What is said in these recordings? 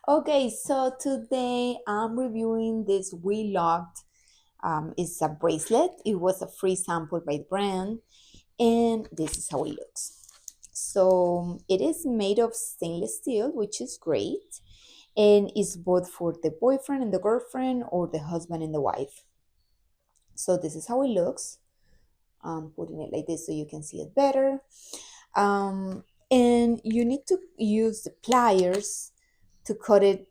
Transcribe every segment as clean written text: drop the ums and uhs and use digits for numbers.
Okay, so today I'm reviewing this We Locked. It's a bracelet. It was a free sample by the brand, and this is how it looks. So it is made of stainless steel, which is great, and it's both for the boyfriend and the girlfriend, or the husband and the wife. So this is how it looks. I'm putting it like this so you can see it better. And you need to use the pliers to cut it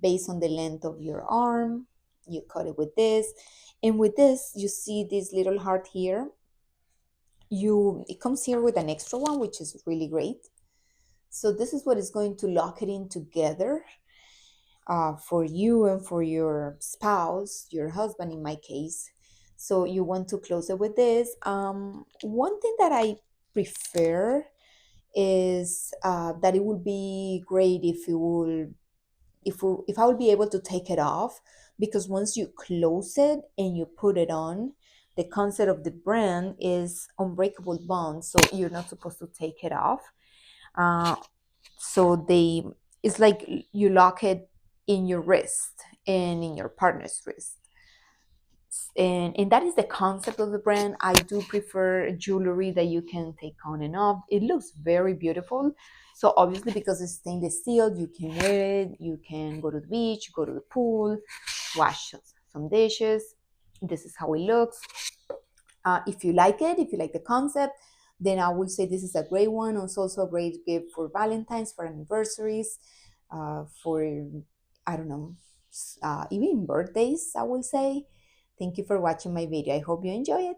based on the length of your arm. You cut it with this, and with this you see this little heart here. You It comes here with an extra one, which is really great. So this is what is going to lock it in together for you and for your spouse, your husband in my case. So you want to close it with this. One thing that I prefer is that it would be great if I would be able to take it off, because once you close it and you put it on, the concept of the brand is unbreakable bond, so you're not supposed to take it off. Uh, so they It's like you lock it in your wrist and in your partner's wrist, and that is the concept of the brand. I do prefer jewelry that you can take on and off. It looks very beautiful. So obviously, because it's stainless steel, you can wear it. You can go to the beach, go to the pool, wash some dishes. This is how it looks. If you like it, if you like the concept, then I would say this is a great one. It's also a great gift for Valentine's, for anniversaries, for, I don't know, even birthdays, I will say. Thank you for watching my video. I hope you enjoy it.